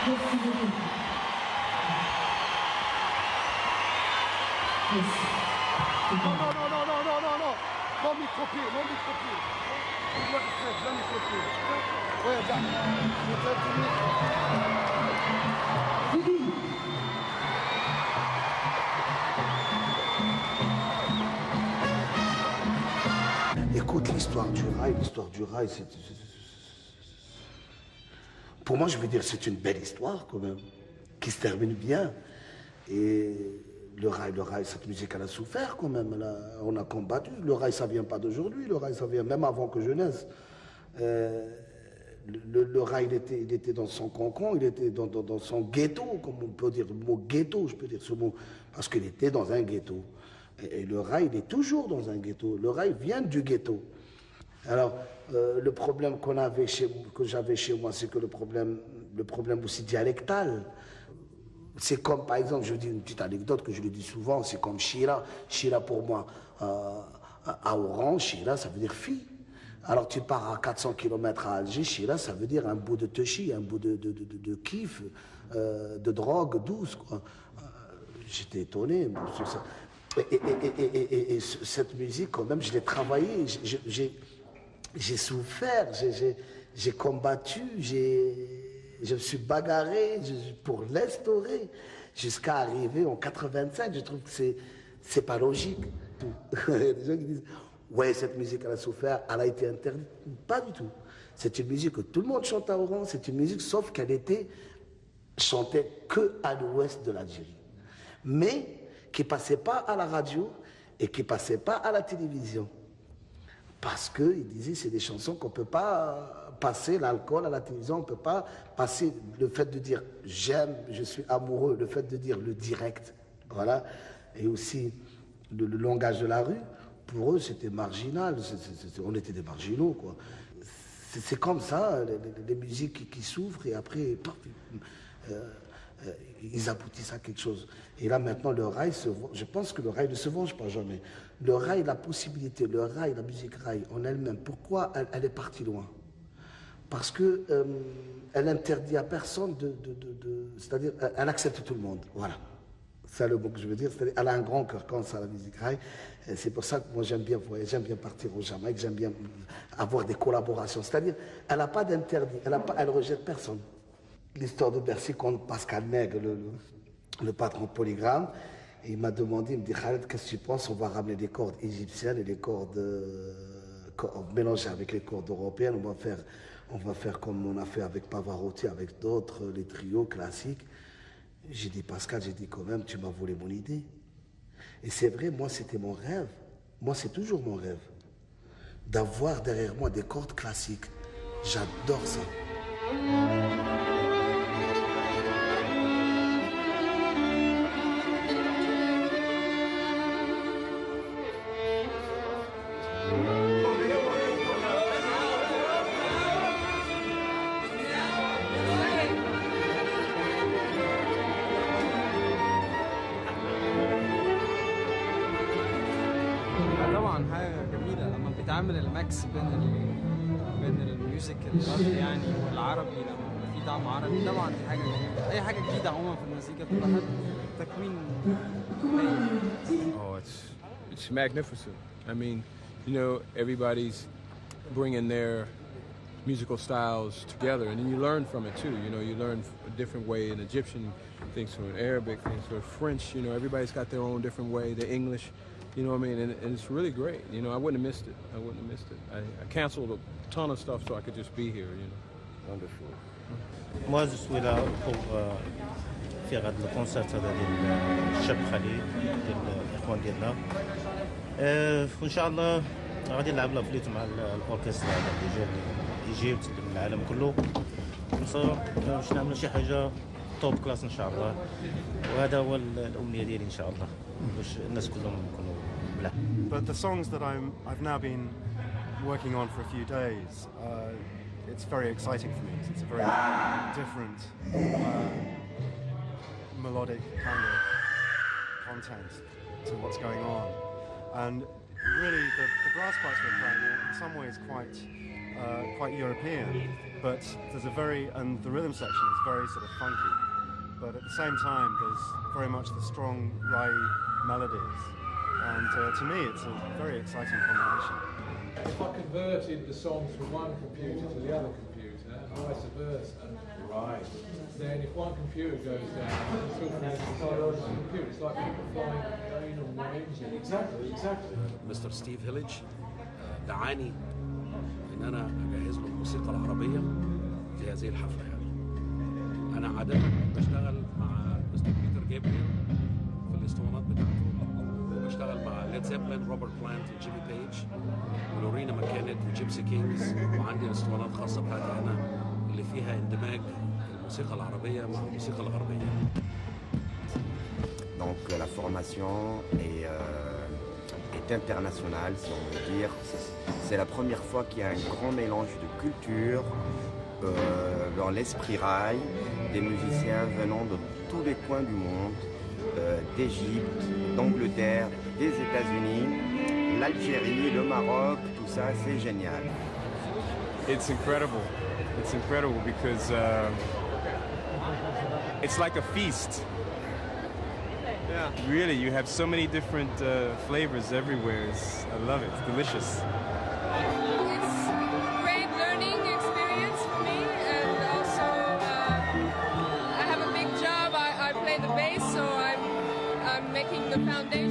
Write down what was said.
Merci beaucoup. Merci. Non, non, non, non, non, non, non, non. Non micro-pied, non micro-pied. Non micro-pied. Ouais, regarde. Fini. Écoute, l'histoire du rail, pour moi, je veux dire, c'est une belle histoire quand même, qui se termine bien. Et le rail, cette musique, elle a souffert quand même. On a combattu. Le rail, ça vient pas d'aujourd'hui. Le rail, ça vient même avant que je naisse. Le rail, il était dans son cocon, il était dans son ghetto, comme on peut dire. Le mot ghetto, je peux dire ce mot, parce qu'il était dans un ghetto. Et le rail, il est toujours dans un ghetto. Le rail vient du ghetto. Alors, le problème que j'avais chez moi, c'est que le problème aussi dialectal. C'est comme, par exemple, je dis une petite anecdote que je le dis souvent, c'est comme Shira. Shira, pour moi, à Oran, Shira, ça veut dire fille. Alors, tu pars à 400 km à Alger, Shira, ça veut dire un bout de touchy, un bout de kiff, de drogue douce, quoi. J'étais étonné. Et cette musique, quand même, je l'ai travaillée, j'ai souffert, j'ai combattu, je me suis bagarré pour l'instaurer jusqu'à arriver en 85. Je trouve que c'est pas logique. Il y a des gens qui disent ouais, cette musique elle a souffert, elle a été interdite. Pas du tout. C'est une musique que tout le monde chante à Oran. C'est une musique sauf qu'elle était chantée que à l'ouest de l'Algérie, mais qui passait pas à la radio et qui passait pas à la télévision. Parce qu'il disait c'est des chansons qu'on ne peut pas passer, l'alcool à la télévision, on ne peut pas passer le fait de dire j'aime, je suis amoureux, le fait de dire le direct, voilà, et aussi le langage de la rue, pour eux c'était marginal, on était des marginaux, quoi. C'est comme ça, les musiques qui souffrent et après, ils aboutissent à quelque chose. Et là maintenant le rail je pense que le rail ne se venge pas jamais. Le rail, la possibilité, le rail, la musique rail en elle-même, pourquoi elle est partie loin? Parce que elle interdit à personne c'est-à-dire elle accepte tout le monde, voilà. C'est le mot que je veux dire, c'est-à-dire elle a un grand cœur quand ça la musique rail. C'est pour ça que moi j'aime bien voyager, j'aime bien partir au Jamaïque, j'aime bien avoir des collaborations. C'est-à-dire elle n'a pas d'interdit, elle rejette personne. L'histoire de Bercy contre Pascal Nègre, le patron de Polygramme, et il m'a demandé, il me dit Khaled, qu'est-ce que tu penses? On va ramener des cordes égyptiennes et des cordes mélangées avec les cordes européennes. On va faire comme on a fait avec Pavarotti, avec d'autres, les trios classiques. J'ai dit Pascal, j'ai dit quand même, tu m'as volé mon idée. Et c'est vrai, moi c'était mon rêve. Moi c'est toujours mon rêve d'avoir derrière moi des cordes classiques. J'adore ça. طبعا حاجة جميلة لما بيتعمل الميكس بين الميوزك الغربي يعني والعربي، لما في دعم عربي طبعا دي حاجة جميلة. أي حاجة جديدة عموما في المزيكا بتبقى حلوة. تكوين Oh, it's magnificent. I mean, you know, everybody's bringing their musical styles together, and then you learn from it too. You know, you learn a different way. An Egyptian thinks from an Arabic, thinks from French. You know, everybody's got their own different way. The English, you know what I mean? And it's really great. You know, I wouldn't have missed it. I canceled a ton of stuff so I could just be here, you know. Wonderful. Moi, je suis là pour faire le concert ديال الشاب خليل ديال الاخوان ديالنا. وان شاء الله غادي نلعب لافليت مع الاوركسترا ديال ايجيبت من العالم كله. باش نعملوا شي حاجه توب كلاس ان شاء الله، وهذا هو الامنيه ديالي ان شاء الله باش الناس كلهم يكونوا ملاح. But the songs that I've now been working on for a few days, it's very exciting for me because it's a very different melodic kind of content to what's going on. And really the brass parts we're playing are in some ways quite quite European, but and the rhythm section is very sort of funky, but at the same time there's very much the strong Rai melodies, and to me it's a very exciting combination. If I converted the songs from one computer to the other computer, and vice versa, right, then if one computer goes down, it's still connected to the other computer. It's like people flying a plane on one engine. Exactly. مستر ستيف هيليج دعاني ان انا اجهز له الموسيقى العربيه في هذه الحفله. يعني انا عاده بشتغل مع مستر بيتر جابريل في الاسطوانات بتاعته، وبشتغل مع ليد زيبلين، روبرت بلانت وجيمي بيج ولورينا ماكينت وجيبسي كينجز، وعندي اسطوانات خاصه بتاعتي انا اللي فيها اندماج الموسيقى العربيه مع الموسيقى الغربيه. Donc la formation est internationale, si on veut dire. C'est la première fois qu'il y a un grand mélange de cultures dans l'esprit rail, des musiciens venant de tous les coins du monde, d'Égypte, d'Angleterre, des États-Unis, l'Algérie, le Maroc, tout ça, c'est génial. It's incredible. It's incredible because it's like a feast. Yeah. Really, you have so many different flavors everywhere. I love it. It's delicious. It's a great learning experience for me, and also I have a big job. I play the bass, so I'm making the foundation